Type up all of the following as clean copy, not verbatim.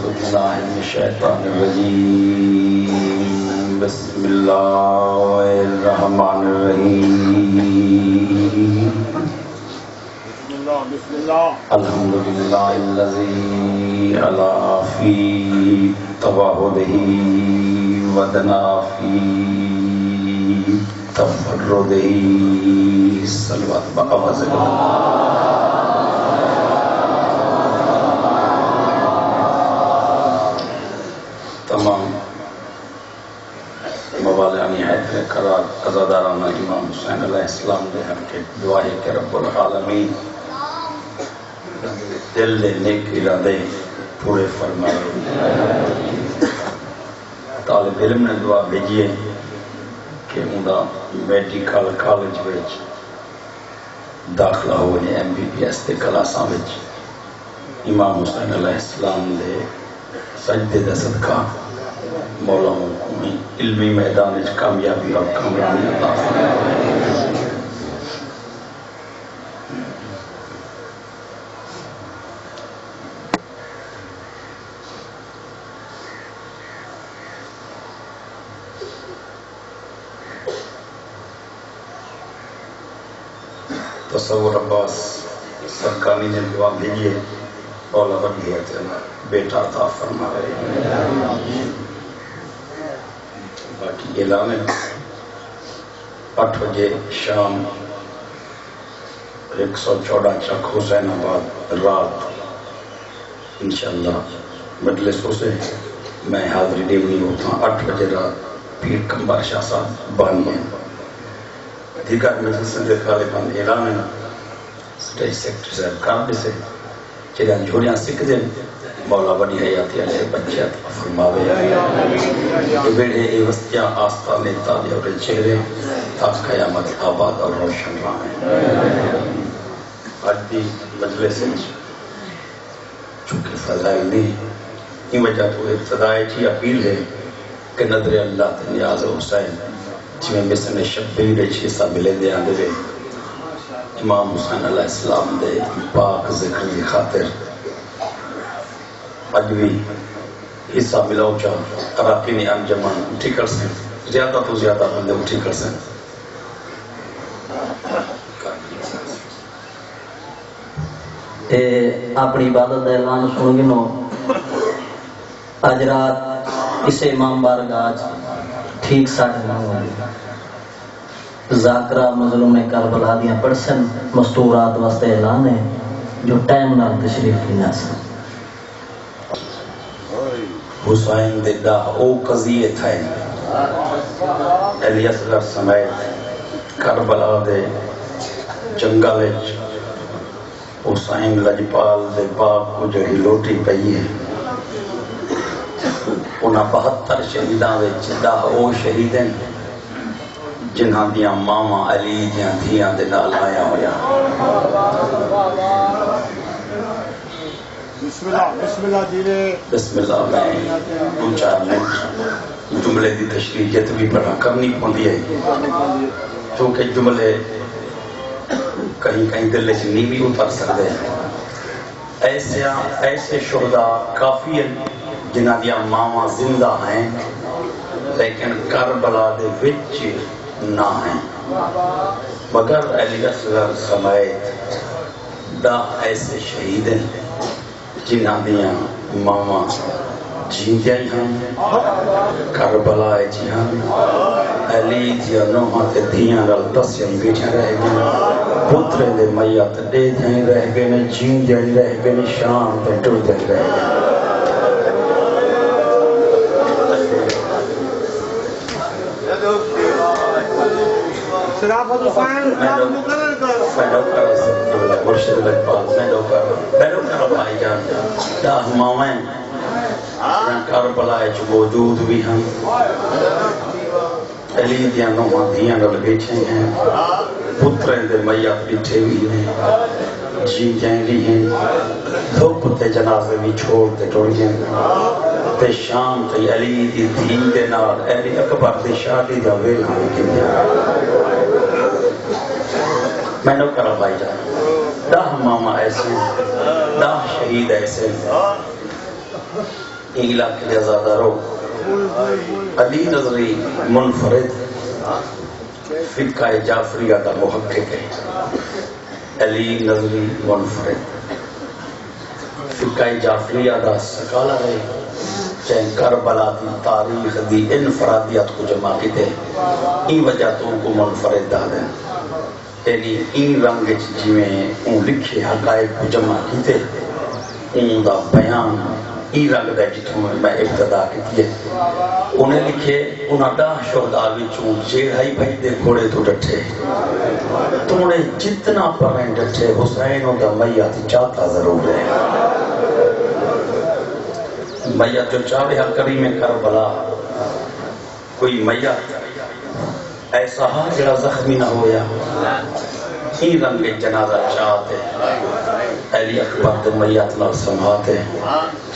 بالله من الشيطان الرجيم بسم الله الرحمن الرحيم بسم الله الحمد لله الذي علا في توحده ودنا في تفرده صلوات بآواز تمام موالانی حیدر قرار عزادارانہ امام حسین علیہ السلام دے ہم کے دعائے کہ رب العالمین دل دے نیک ارادے پورے فرمائے. طالب علم نے دعا بھیجیے کہ اوندا میڈیکل کالج وچ داخلہ ہوئے MBBS دے کلاساں وچ امام حسین علیہ السلام دے سجدے دا صدقہ مولا کو علمی میدان وچ کامیابی اور کامرانی عطا فرمائے. تصور عباس سرکانی نے دعا بھیجیے مولا بندی بیٹا عطا فرمائے. باقی اعلان 8 بجے شام 114 چک حسین آباد رات انشاءاللہ مجلس سے میں حاضری دیونی ہوتا 8 بجے رات پیر کمبر شاہ صاحب بانی ہیں. دیگر مجلس کے غالباً اعلان ہے سٹیج سیکٹری صاحب کام بھی سے چیزیں جھوڑیاں سکھ دیں مولا بنی حیاتی علیہ بچے عطا فرماوے. یہ بیڑے اے وستیاں آستانے تالے اور چہرے تا قیامت آباد اور روشن رہیں. آج بھی مجلس چونکہ فضائل نہیں یہ وجہ تو ابتدائی کی اپیل ہے کہ نظر اللہ تے نیاز حسین جمیں مثل شبیر چیسا ملے دے آندے امام حسین علیہ السلام دے پاک ذکر کی خاطر اج بھی حصہ ملاؤ چاہ اراکینی انجمان اٹھی کر سیں زیادہ تو زیادہ بندے اٹھی کر سیں. اپنی عبادت کا اعلان سن گنو اج رات اسے امام بارگاہ ٹھیک 9:30 ذاکرہ مظلوم کربلا دیاں پڑسن مستورات واسطے اعلان ہے جو ٹائم نال تشریف لینا سن. حسین دے دا او قضیے تھے علی اصغر سمیت کربلا دے جنگل وچ حسین لجپال دے باپ کو جڑی لوٹی پئی ہے انہاں 72 شہیداں وچ دا او شہید ہیں جنہاں دیاں ماما علی دیاں دھیاں دے نال آیا ہویا. بسم اللہ جیرے بسم اللہ میں 2-4 منٹ جملے دی تشریح بھی پڑھا کرنی پوندی ہے کیونکہ جملے کہیں کہیں دل سے نہیں بھی اتر سکتے ہیں. ایسے شہداء کافی ہیں جنہاں دیاں ماما زندہ ہیں لیکن کربلا دے وچ نہ ہیں مگر علی اصغر سمیت دا ایسے شہید ہیں جنہاں دیاں ماما جیندیاں ہیں کربلا جی ہیں علی دیاں نوہاں تے دھیاں رل دسیاں بیٹھے رہ گئے پترے دے میت دے دیں رہ گئے جیندیاں رہ گئے شام تے ٹوٹے رہ گئے. شرافت حسین مقرر کرو مرشد لجپال میڈو کر بھائی جان دا ہماویں کربلا وچ موجود بھی ہیں علی دیاں نوہاں دھیاں نال بیٹھے ہیں پتریں دے میت بیٹھے بھی ہیں جیندیاں بھی ہیں دھوپ تے جنازے بھی چھوڑ تے ٹر گئے تے شام تے علی دی دھی دے نال علی اکبر دی شادی دا ویلا کیتا میں نو کرا بھائی جان 10 ماما ایسے 10 شہید ایسے علاقے کے آزادارو علی نظری منفرد فقہ جعفریہ کا محقق ہے. علی نظری منفرد فقہ جعفریہ کا سکالر ہے. چاہے کربلا دی تاریخ دی انفرادیت کو جمع کیتے این وجہ تو ان کو منفرد دا دیں. یعنی این رنگ جی میں ان لکھے حقائق کو جمع کیتے ان دا بیان این رنگ دا جتوں میں ابتدا کی ہے. انہیں لکھے انہاں دا شہداء وچوں جیڑائی بھائی دے گھوڑے تو ڈٹھے تو انہیں جتنا پرائن ڈٹھے حسین دا میت چاہتا ضرور ہے. میت جو چاہے کریم کربلا کوئی میت ایسا ہاں جڑا زخمی نہ ہویا ہی رنگ جنازہ چاہتے علی اکبر دے میت نال سماتے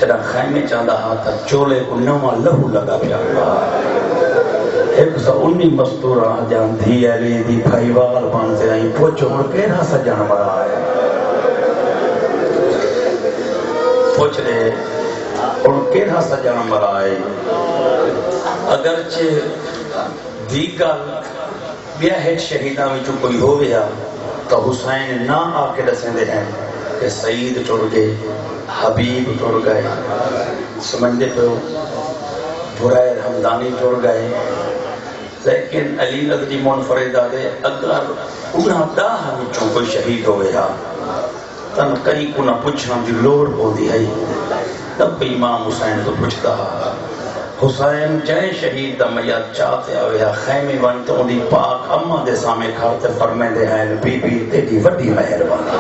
جڑا خیمے چاہتا ہاں تا چولے کو نواں لہو لگا پیا. 119 مستورہ جان دھی علی دی بھائی وال بانتے آئیں پوچھو ہن کیڑا سجن مرا ہے پوچھ رہے اور کیڑا سجن مرائے. اگرچہ دیگر بیاہت شہیدہ میں جو کوئی ہو گیا تو حسین نہ آ کے دسیں دے ہیں کہ سعید ٹر گئے حبیب ٹر گئے سمجھتے پہ برائر حمدانی ٹر گئے. لیکن علی نظری منفرد آدھے اگر انہاں داہ وچوں کوئی شہید ہو گیا تن کئی کو نہ پوچھنا دی لوڑ ہو دی ہے. تب امام حسین تو پوچھتا حسین جائے شہید دا میت چاہتے ہویا خیمے بن تو دی پاک اماں دے سامنے کھاتے فرمے دے ہیں بی بی تیری وڈی مہربانی.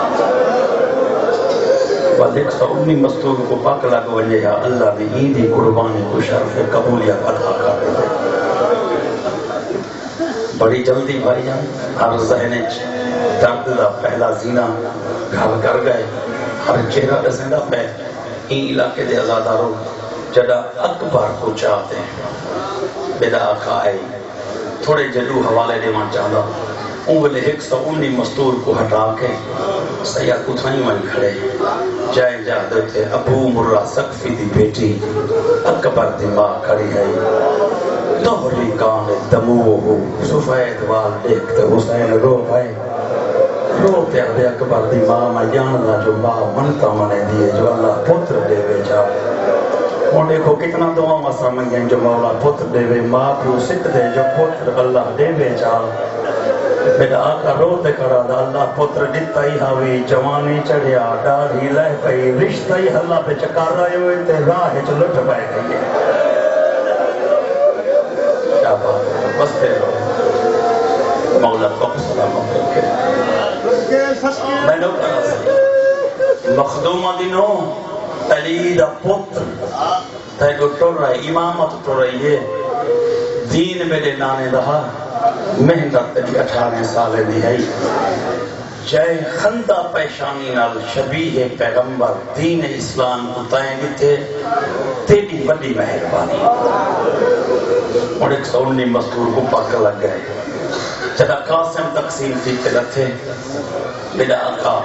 بس 119 مستور کو پاک لگ ونجے یا اللہ نے ہی دی قربانی کو شرف قبولیت عطا کر دے. بڑی جلدی بھائی جان ہر ذہن درد دا پہلا زینہ گھر کر گئے ہر چہرہ دسندہ پہ این علاقے دے آزاداروں جڑا اکبر کو چاہتے ہیں بیدا آقا آئی تھوڑے جلو حوالے دے مان چاہتا انگلے 119 مستور کو ہٹا کے سیاد اتھائی من کھڑے جائے جاہدے تھے ابو مرہ سقفی دی بیٹی اکبر دی ماں کھڑی ہے دوہری کان دمو ہو سفید وال دیکھتے حسین رو بھائی روتے آدھے اکبر دی ماں میں جاننا جو ماں منتا منے دیئے جو اللہ پتر دے وے چاہے. اور دیکھو کتنا دعا مسا منگیں جو مولا پتر دے وے ماں پیو سکھ دے جو پتر اللہ دے وے چاہے. میرا آقا روتے کھڑا دا اللہ پتر دیتا ہی ہوئی جوانی چڑھیا ڈاڑھی لہ پئی رشتہ ہی اللہ پہ چکار رہے ہوئے تے راہ چ لٹ پائے گئی. کیا بات ہے بس دے لو مولا کو سلام کرے میں نو کہا سی مخدومہ دنوں علی دا پتر تے کو ٹر رہا ہے امامت ٹر رہی ہے دین میرے نانے رہا محنت دی 18 سالے دی ہے جائے خندہ پیشانی نال شبیہ پیغمبر دین اسلام کو تائیں دیتے تیری بڑی مہربانی. اور 119 مستور کو پاک لگ گئے جدا قاسم تقسیم تھی تلتے میرا آقا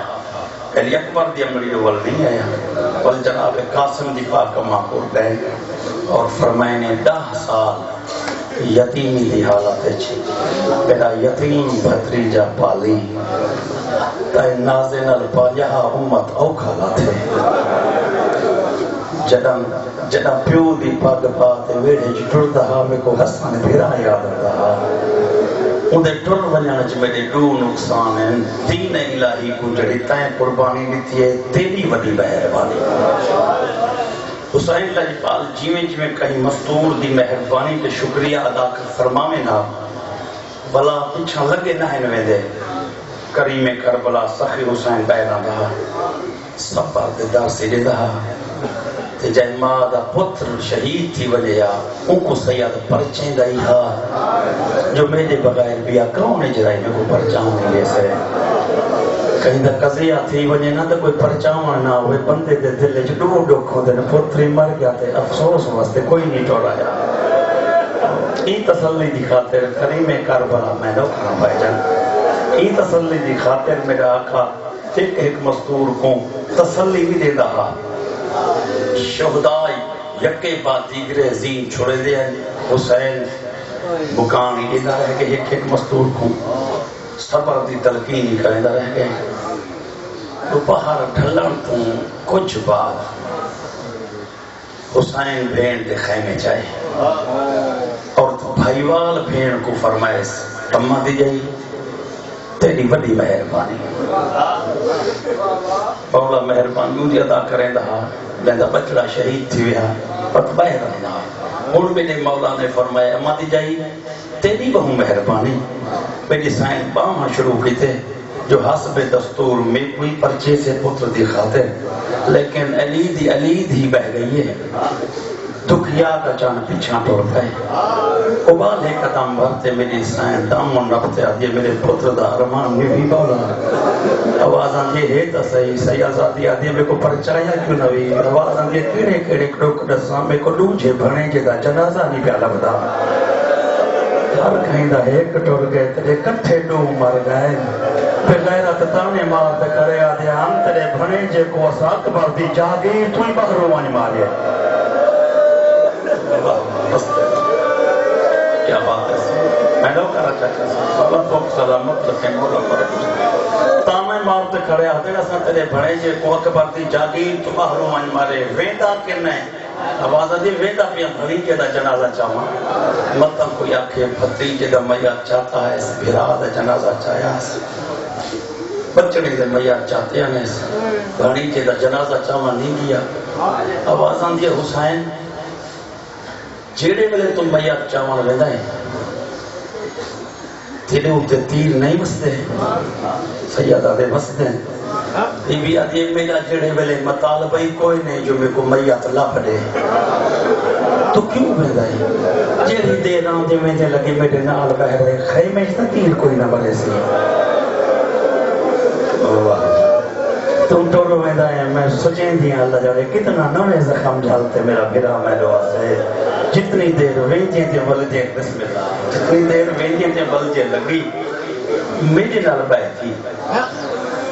علی اکبر دی امری اول نہیں آیا بل جناب قاسم دی پاک ماں کو گئے اور فرمائے نے 10 سال یتیمی دی حالت چھی میرا یتیم بھتریجا پالی تائے نازن الپاجہا امت اوکھا لاتے جدا پیو دی پاک پاتے ویڑے جٹر دہا میں کو حسن بھیرا یاد رہا اندھے ٹر ونجانا چھ میرے دو نقصان ہیں دین الہی کو جڑی تائیں قربانی دیتی ہے تیری وڈی مہربانی. حسین لاجپال جیویں کہیں مستور دی مہربانی تے شکریہ ادا فرماویں نا بلا پچھا لگے نہ ہنویں دے کریم کربلا سخی حسین بینا دا سفر دے در سے دے دا تے جائے ماں دا پتر شہید تھی وجہ ان کو سید پرچیں گئی ہاں جو میرے بغیر بیا کون اجرائی میں کو پرچاؤں لے سے کہیں دا قضیہ تھی وجہ نہ دا کوئی پرچاؤں نہ ہوئے بندے دے دلے جو ڈو ڈوکھوں دے پتری مر گیا تے افسوس واسطے کوئی نہیں ٹوڑا جا. ای تسلی دی خاطر کریم کربلا میں نو کھانا بھائی جان ای تسلی دی خاطر میرا آقا ایک مستور کو تسلی بھی دے رہا شہدائی یکے بعد دیگرے زین چھوڑے دیا حسین بکان ہی دینا رہ گئے ایک مستور کو صبر دی تلقین ہی کریں رہ گئے تو باہر ڈھلن تو کچھ بعد حسین بھین دے خیمے جائے اور بھائیوال بھین کو فرمائے تمہ دی جائی تیری بڑی مہربانی مولا مہربانی دی ادا کریں دہا لیندہ بچڑا شہید تھی ویا پت باہر رہنا اور میرے مولا نے فرمایا اما دی جائی تیری بہو مہربانی میری سائن باہاں شروع کی تھے جو حسب دستور میں کوئی پرچے سے پتر دی خاطر لیکن علید ہی بہ گئی ہے دکھ یاد اچان پیچھا ٹور پائے ابال ہے قدم بھرتے میری سائن دامن رکھتے آدھے میرے پتر دا ارمان میں بھی بالا آوازاں یہ ہے تا صحیح آزادی آدھے میں کو پرچایا کیوں نوی آوازاں یہ کیڑے کیڑے کڑک رساں میں کو ڈوجھے بھنے جدا جنازہ نہیں پیالا بدا ہر کہیں دا ایک ٹور گئے تیرے کٹھے ڈو مر گئے پھر غیرت تانے مارتے کرے آدھے ہم تیرے بھنے جے کو ساتھ بار دی جاگی تو ہی بغرو وانی مارے کیا بات ہے میں لو کرا چاہتا بابا فوق سلامت رکھیں مولا پر تانے مارتے کھڑے آدھے گا ساتھ تیرے بھنے جے کو اکبر دی جاگی تو بغرو وانی مارے ویدہ کرنے آواز دی ویدہ پہ بھریجے دا جنازہ چاہاں مطلب کوئی آکھے بھتیجے دا میت چاہتا ہے بھرا دا جنازہ چاہیا بچڑے دے میت چاہتے ہیں بھریجے دا جنازہ چاہاں نہیں گیا آواز دی حسین جیڑے ملے تم میت چاہاں لیندہ ہے تیرے ہوتے تیر نہیں بستے سیدہ دے بستے یہ بھی آدھی میرا جڑے ویلے مطالبہ ہی کوئی نہیں جو میں کو میت اللہ پڑے تو کیوں بیدہ ہے جیڑی دیر آندے میں دے لگے میرے نال بہ رہے خیمے اس تیر کوئی نہ بڑے سی تم ٹورو بیدہ ہے میں سچین دیا اللہ جاڑے کتنا نوے زخم جھالتے میرا بھرا میلو آسے جتنی دیر وینجیں تے بلجے بسم اللہ جتنی دیر وینجیں تے بلجے لگی میرے نال بہ تھی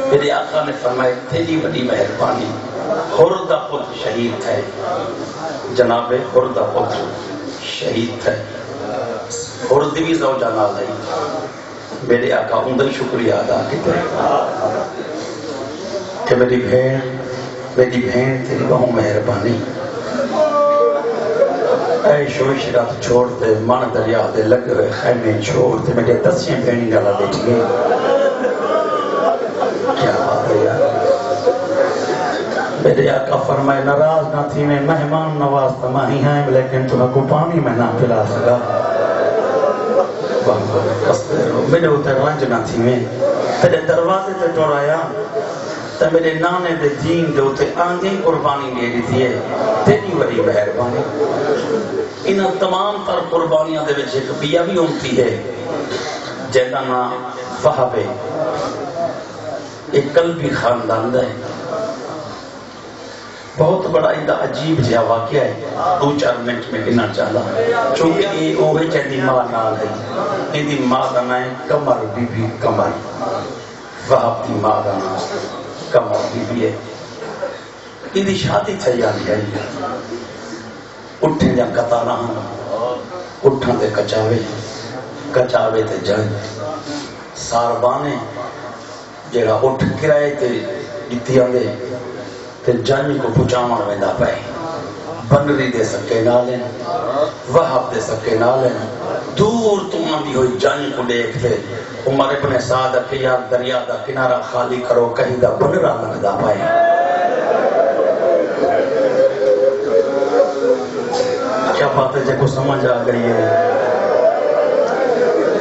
میرے آقا نے فرمائے تیری بڑی مہربانی حردہ پتر شہید ہے جناب حردہ پتر شہید ہے حرد بھی زوجہ نہ لئی میرے آقا اندر شکریہ ادا کیتے کہ میری بہن تیری بہو مہربانی اے شوش رات چھوڑ دے من دریا دے لگ رہے خیمے چھوڑ دے میرے دسیں بہنی گالا بیٹھ گئے کیا بات ہے یار میرے آقا فرمائے ناراض نہ تھی میں مہمان نواز تمہیں ہیں لیکن تمہیں کو پانی میں نہ پلا سکا میرے ہوتے رنج نہ تھی میں تیرے دروازے تے ٹوڑایا تو میرے نانے دے دین دے ہوتے آندھی قربانی لے دی تھی تیری بڑی مہربانی انہاں تمام تر قربانیاں دے وچ ایک بیا بھی ہوتی ہے جیدہ نا وہب ہے ایک قلبی خاندان ہے بہت بڑا ایدہ عجیب جہا واقعہ ہے 2-4 منٹ میں گنا چاہتا چونکہ یہ اوہے چاہتی ماں نال ہے ایدی ماں دا نائیں کمر بی بی کمر وہب دی ماں دا نائیں کمر بی بی ہے ایدی شادی تھیانی ہے اٹھیں جا کتانا اٹھاں دے کچاوے تے جائیں ساربانے جیڑا اٹھ کرائے تے جتی آندے تے جانی کو پچاون ویندا پئے بنری دے سکے نالیں وہب دے سکے نالیں دور تو آندی ہوئی جانی کو دیکھتے عمر ابن سعد کہ یار دریا دا کنارہ خالی کرو کہیں دا بنرا لگدا پائے کیا بات ہے جے کو سمجھ آ گئی ہے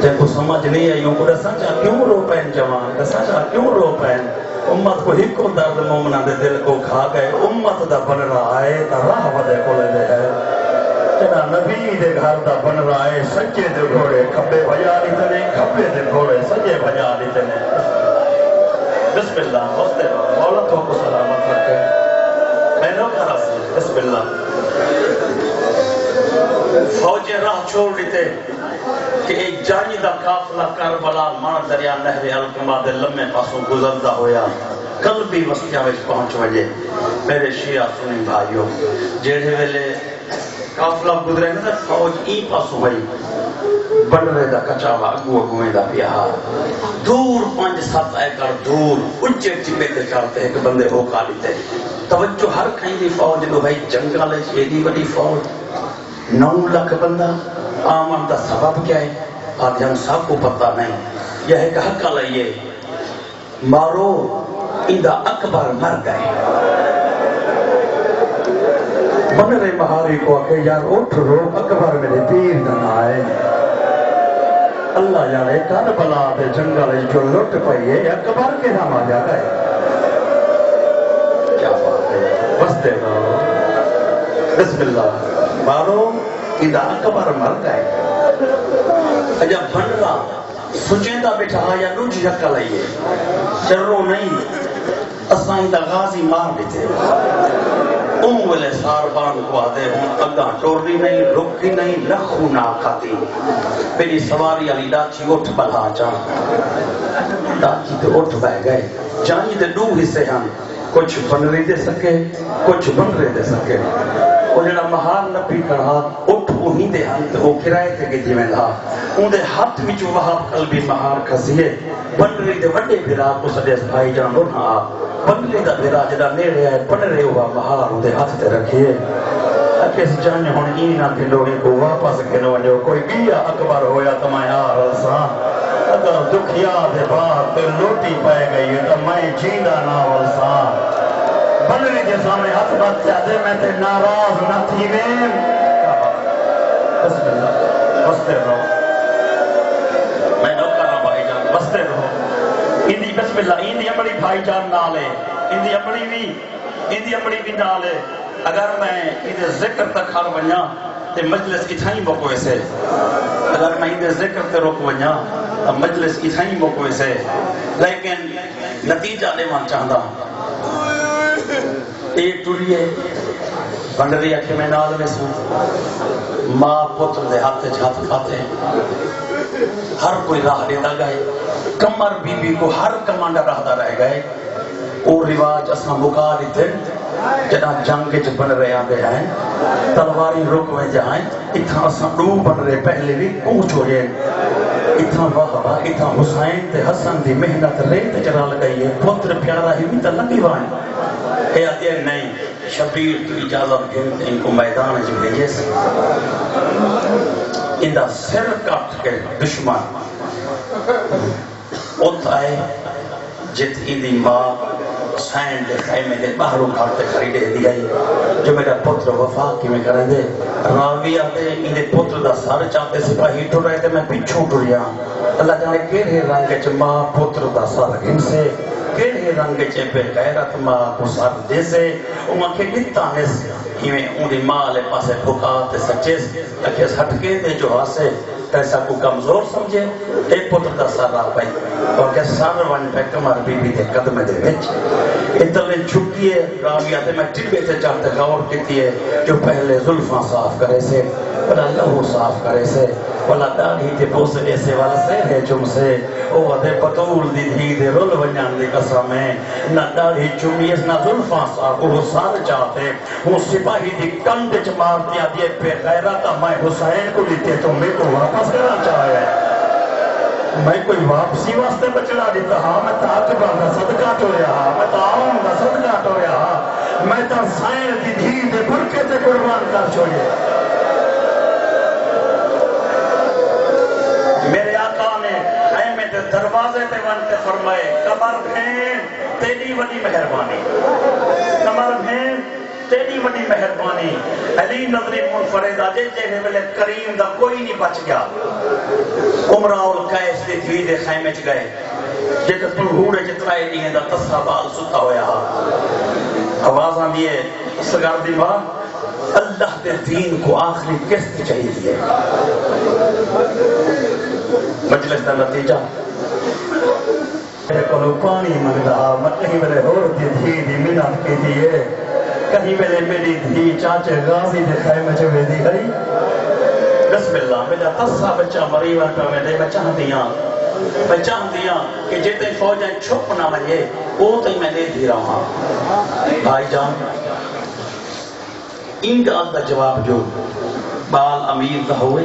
جن کو سمجھ نہیں آئی کو دسا چاہ کیوں رو پین جوان دسا چاہ کیوں رو پین امت کو ہی کو درد مومنہ دے دل کو کھا گئے امت دا بن رہا ہے تا راہ ودے کو لے دے ہے جنا نبی دے گھر دا بن رہا ہے سچے دے گھوڑے کھبے بھجا لی تنے کھبے دے گھوڑے سجے بھجا لی تنے بسم اللہ ہوستے مولا تو کو سلامت رکھے میں نو کرا سی بسم اللہ فوجے راہ چھوڑ لیتے کہ ایک جانی دا قافلہ کربلا مار دریا نہر الکما دے لمے پاسوں گزردا ہویا قلبی وسطیاں وچ پہنچ وجے میرے شیعہ سنی بھائیوں جیڑے ویلے قافلہ گزرے نا فوج ای پاسو بھائی بنرے دا کچاوا اگو اگویں دا پیہا دور 5-7 ایکڑ دور اچے چپے تے چڑھتے ایک بندے ہو کالی تے توجہ ہر کہیں دی فوج دو بھائی جنگل ہے ایڈی بڑی فوج 9 لاکھ بندہ آمن دا سبب کیا ہے آدھی ہم سب کو پتہ نہیں یہ ہے کہ حق لئیے مارو اندہ اکبر مر گئے بنرے مہاری کو آکے یار اٹھ رو اکبر میرے پیر نہ آئے اللہ جانے کربلا دے جنگل جو لٹ پئیے اکبر کے ہم آ جا گئے کیا بات ہے بستے رہو بسم اللہ مارو اندہ اکبر مر گئے جب بنرا سچیندہ بیٹھا یا نوچ جکا لئیے چرو نہیں اسائیں دا غازی مار دیتے ویلے ساربان کو آدھے ہوں اگاں ٹورنی نہیں رکی نہیں لکھو نہ کھاتی میری سواری علی ڈاچی اٹھ بلا جان ڈاچی تے اٹھ بہ گئے جانی دے 2 حصے ہیں کچھ بنری دے سکے کچھ بنرے دے سکے وہ جڑا مہار نبی کڑھا اٹھ وہی دے ہن تے وہ کرائے تے گجی میں تھا ان دے ہاتھ وچ وہاب قلبی مہار کھسیے بنری دے وڈے بھرا کو سدیس بھائی جان رونا بنری دا بھرا جڑا نیڑے آئے بنرے ہوا مہار ان دے ہاتھ تے رکھیے کس جان ہن ای نہ دلوڑی کو واپس کنو جو کوئی بیا اکبر ہویا تو میں آ رساں اگر دکھیا دے بعد تے لوٹی پائے گئی تو میں جیندا نہ ولساں بنری کے سامنے ہاتھ بات چاہتے میں تے ناراض نہ تھی میں بسم اللہ بستے رہو میں نوکرہ بھائی جان بستے رہو اندی بسم اللہ اندی اپنی بھائی جان نالے اندی اپنی بھی نالے اگر میں اندے ذکر تک ہر ونیا تے مجلس اتھائیں موقعے سے اگر میں اندے ذکر تے روک ونیا تو مجلس اتھائیں موقعے سے لیکن نتیجہ لے مان چاہتا ایک ٹوریے بنڈری اکھے میں نال میں سوں ماں پتر دے ہاتھ جھات کھاتے ہر کوئی راہ دیتا گئے کمر بی بی کو ہر کمانڈر راہ رہ گئے اور رواج اساں مکا دیتے جنا جنگ چ بن رہے آدھے ہیں تلواری رک میں جائیں اتھا اساں 2 بن رہے پہلے بھی کوچ ہو جائیں اتھا واہ اتھا حسین تے حسن دی محنت ریت چرا لگئی ہے پتر پیارا ہی بھی تلقی وائیں اے آدھے نہیں شبیر تو اجازت گھنتے ان کو میدان جو بھیجے سے اندہ سر کٹ کے دشمن ات آئے جت اندی ماں حسین دے خیمے دے باہروں کھاتے خریدے دیا جو میرا پتر وفا کی میں کریں دے راوی آتے اندے پتر دا سار چاہتے سپاہی ٹو رہے تھے میں پیچھوں ٹوریا اللہ جانے کیرے رنگ چ ماں پتر دا سار گھن سے کیرے رنگ چ بے غیرت ماں کو سار دے سے وہاں کے لتا نس ہمیں اندی ماں لے پاسے بھکا تے سچیس اکیس ہٹکے دے جو ہاسے کیسا کو کمزور سمجھے ایک پتر دا سر آ پائی اور کہ سر ون پہ کمر بی بی دے قدمے دے وچ اتنے چھکی ہے راویہ تے میں ٹبے تے چاہتے غور کیتی ہے جو پہلے زلفاں صاف کرے سے بلا لہو صاف کرے سے بلا داڑھی تے پوسے سے والا سے ہے جم سے او دے پتول دی دھی دے رول ونجان دی قسم ہے نہ داڑھی چمیس نہ زلفاں صاف وہ سار چاہتے وہ سپاہی دی کند چ مارتی آدھی پہ غیرت میں حسین کو لیتے تو میں کو واپس کرنا چاہے میں کوئی واپسی واسطے بچڑا دیتا ہاں میں تاکبر دا صدقہ ٹوریا ہاں میں تعاون دا صدقہ ٹوریا ہاں میں تا سائن دی دھی دے برکے تے قربان کر چھوڑے میرے آقا نے خیمے دے دروازے تے ون کے فرمائے کمر بھین تیری وڈی مہربانی کمر بھین تیری وڈی مہربانی علی نظری منفرد آجے جہے ملے کریم دا کوئی نہیں بچ گیا عمرہ القیس دی دھی دے خیمے چ گئے جیتے پلہوڑے جترائے دیئے دا تصہ بال ستا ہویا آوازاں دیئے سگر دی ماں اللہ دے دین کو آخری قسط چاہیے مجلس دا نتیجہ میرے کو پانی منگدا میں کہیں میرے ہور دی دھی دی منت کی دیئے کہیں میرے میری دھی چاچے غازی دے خیمے چ ویندی ہے بسم اللہ میرا تصہ بچہ مریوہ پہ میں چاہتیاں کہ جیتے فوجیں چھپ نہ ونجے وہ تے میں دے دی رہا ہوں بھائی جان ان گال دا جواب جو بال امیر دا ہوئے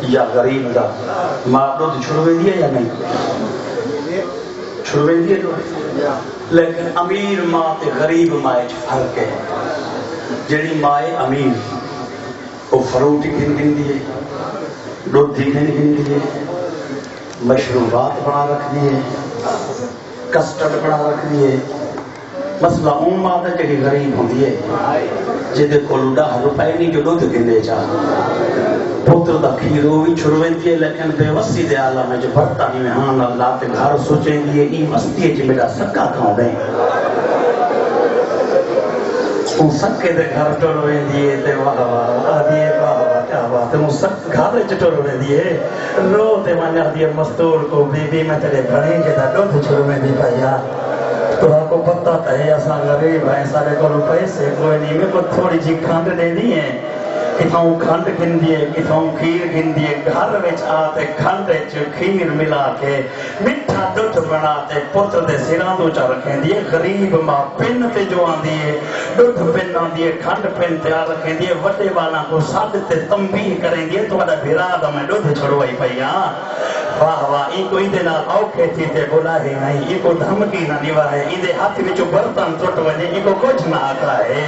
یا غریب دا، ماں دودھ چھڑوے دیا یا نہیں؟ چھڑوے دیا جو، لیکن امیر ماں تے غریب ماں فرق ہے. جڑی ماں امیر وہ فروٹ گن گن دیے، دودھ گن گن دیے، مشروبات بنا رکھ دیے، کسٹرڈ بنا رکھ دیے. مسئلہ اون ماں تے جڑی غریب ہوندی ہے جدے کول 10 روپے نہیں جو دودھ گندے چاہ پتر دا کھیرو بھی چھڑویں دیے، لیکن بے وسی دے عالم میں جو بڑھتا نہیں میں ہاں اللہ تے گھر سوچیں دیے ای مستی ہے میرا سکا کھاؤں دیں. وہ سکے دے گھر ٹرویں دیے تے واہ واہ آدھیے واہ واہ کیا بات ہے. وہ سک گھر ٹرویں دیے رو تے مانا دیے مستور کو بی بی میں تیرے بھڑیں کے دا دودھ چھڑویں دی پایا. تو آپ کو پتہ ہے اساں غریب ہیں، سارے کو پیسے کوئی نہیں، میں کو تھوڑی جی کھانڈ دے دی ہے، کتھوں کھنڈ گن دیے کتھوں کھیر گن دیے، گھر وچ آتے کھنڈ چ کھیر ملا کے میٹھا دودھ بنا تے پتر دے سراں تو چا رکھیں دیے. غریب ماں پن تے جو آندی ہے دودھ پن آندی ہے، کھنڈ پن تیار رکھیں دیے، وڈے والا کو ساتھ تے تنبیہ کریں دیے تہاڈا بھرا دا میں دودھ چھڑوائی پئی ہاں. واہ واہ ای کوئی دے نال اوکھے تھی تے بولا ہے نہیں، ای کو دھمکی نہ دیوا ہے، ای دے ہاتھ وچ برتن ٹوٹ وجے ای کو کچھ نہ آتا ہے.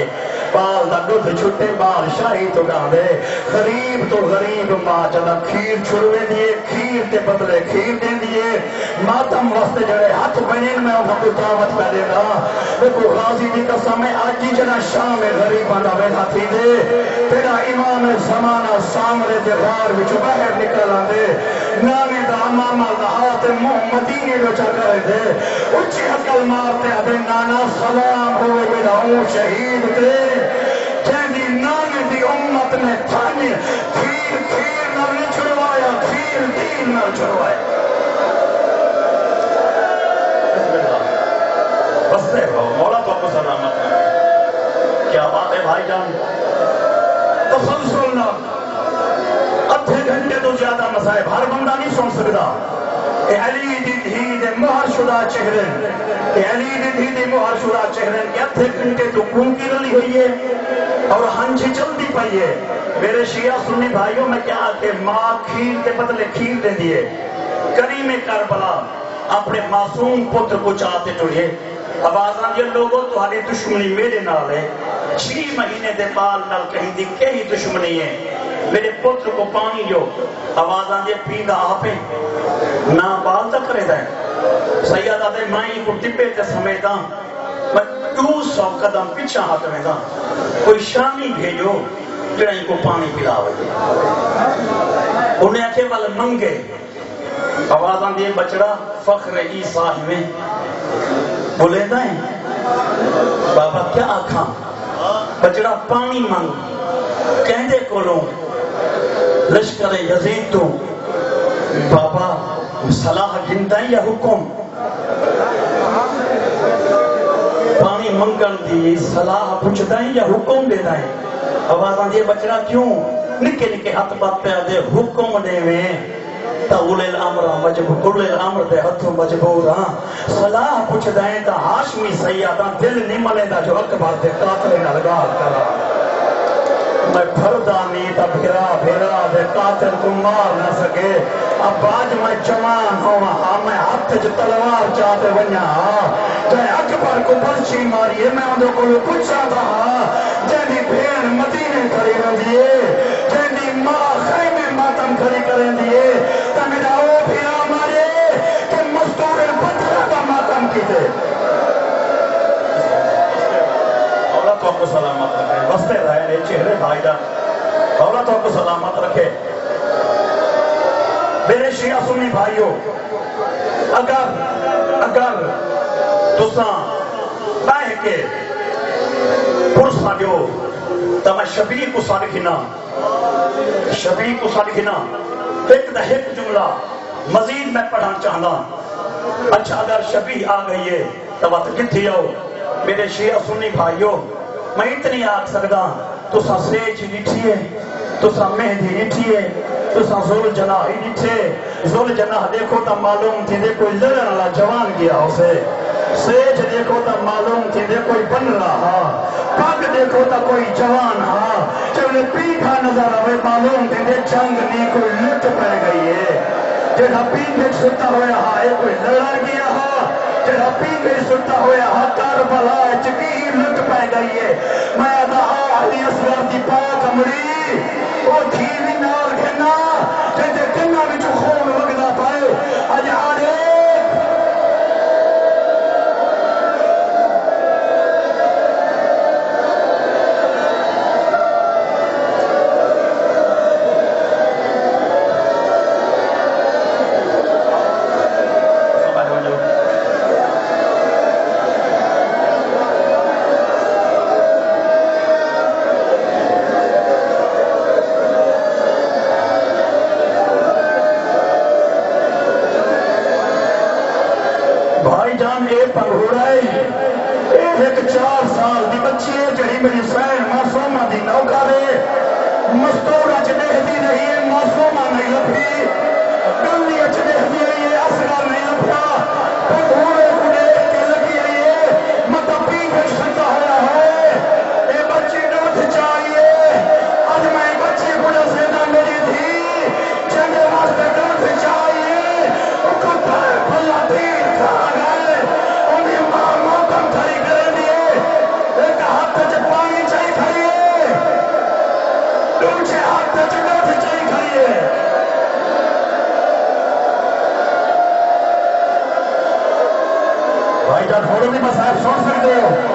بال دا دودھ چھٹے بال شاہی تو ڈاندے. غریب تو غریب ماں جدا کھیر چھڑوے دیے، کھیر تے بدلے کھیر دیں دیے. ماتم واسطے جڑے ہاتھ بنین میں انہاں کو دعوت پہ دے گا. دیکھو غازی دی قسم ہے آج جی جنا شام غریباں دا ویلا تھی دے تیرا امام زمانہ سامنے دے غار وچ باہر نکل آندے. نانے دا امام دا ہاتھ منہ مدینے جو چا کرے دے اچھی عقل مارتے ابے نانا سلام ہوئے میرا اون شہید تے جیندی نانے دی امت نے تھانے کھیر کھیر نہ چھڑوایا، کھیر دین نہ چھڑوایا. بستے ہو مولا تو آپ کو سلامت ہے. کیا بات ہے بھائی جان؟ تسلسل نہ ادھے گھنٹے تو زیادہ مسائب ہر بندہ نہیں سن سکتا. اے علی دی دھی دے مہر شدہ چہرے، اے علی دی دھی دے مہر شدہ چہرے کے ادھے گھنٹے تو کونکی رلی ہوئی ہے اور ہنجی چلتی پئی ہے. میرے شیعہ سنی بھائیوں میں کیا کہ ماں کھیر کے بدلے کھیر دے دیے. کریم کربلا اپنے معصوم پتر کو چاہتے ٹوڑیے. آوازاں یہ لوگوں تمہاری دشمنی میرے نال ہے. 6 مہینے دے بال نال کہیں دی کہیں دشمنی ہے. میرے پتر کو پانی جو آوازاں یہ پیدا آپے نہ بال تک کرے دائیں. سیدہ دے مائیں کو ٹپے تے سمیداں میں 200 قدم پیچھا ہاتھ میں دا کوئی شامی بھیجو جڑائیں کو پانی پلا ہوئے. انہیں اکھے والے منگے آوازاں دیے بچڑا فخر عیسیٰ میں بولے دائیں بابا کیا آکھاں بچڑا پانی منگ کہندے کولوں لشکر یزید تو بابا صلاح گندائیں یا حکم. پانی منگن دی صلاح پوچھدائیں یا حکم دے دائیں. آوازاں دیے بچڑا کیوں نکے نکے ہاتھ بات پہ دے حکم دے میں اول الامر مجبور الامر دے ہتھوں مجبور ہاں. صلاح پوچھدائیں تا ہاشمی سیادہ دل نہیں ملے دا جو اکبر دے قاتل نلگار کرا. میں پھردانی تا بھیرا بھیرا دے قاتل کو مار نہ سکے. اب آج میں جوان ہوں ہاں میں ہاتھ جو تلوار چاہتے ونیا جائے اکبر کو برچی ماری میں اندھوں کو کچھ چاہتا ہاں. جیدی بھین مدینے کھڑی ہوں دیئے جیدی ماں خیمے ماتم کھڑی کریں دیئے تا میرا او بھیرا مارے کہ مستور پتھرہ کا ماتم کی دے. اللہ تو آپ کو سلامت رکھے. بستے رہے رہے چہرے بھائی جان. اللہ تو آپ کو سلامت رکھے. میرے شیعہ سنی بھائیوں اگر تساں بائے کے پرسا جو تو میں شبیہ کو سارکھنا ایک جملہ مزید میں پڑھنا چاہنا. اچھا اگر شبیہ آ گئی ہے تو بات کتھی آؤ. میرے شیعہ سنی بھائیوں میں اتنی آگ سکتا تساں سیج ڈٹھیے تساں مہدی ڈٹھیے تساں زول جناح ڈٹھے. زول جناح دیکھو تا معلوم تھی دے کوئی لڑن والا جوان گیا اسے سیج دیکھو تا معلوم تھی دے کوئی بن رہا، پگ دیکھو تا کوئی جوان ہا، چلے پیٹھا نظر آوے معلوم تھی دے جنگ نہیں کوئی لٹ پہ گئی ہے، جیڑا پیٹھے ستا ہویا ہا اے کوئی لڑا گیا ہا، جیڑا پیٹھے ستا ہویا ہا کربلا چکی لٹ پہ گئی ہے۔ میں آدھا علی اصغر دی پاک امری وہ تھیوی نال گھنا جیسے کنہ بچو خون وگدہ پائے اج آڑے بھائی جان اے پنگھوڑا ہے ایک 4 سال دی بچی ہے جڑی میری سین معصومہ دی نوکا رے مستورہ چنے دی نہیں ہے معصومہ نہیں لپھی گلی چنے دی ہے اصغر نہیں لپھا پنگھوڑے کو دیکھ کے لگی ہے مطا پیٹھے سکتا ہوا ہے اے بچی ڈوٹ چاہیے آج میں بچی کو نسیدہ میری تھی جنگے واسطے ڈوٹ چاہیے کو پھر پھلا تیر کھا گئے انہیں ماں موتم کھڑی کر دیے ایک ہاتھ چھ پانی چاہی کھڑیے دوسرے ہاتھ چھ ڈوٹ چاہی کھڑیے بھائی جان تھوڑے بھی مسائل سن سکتے ہو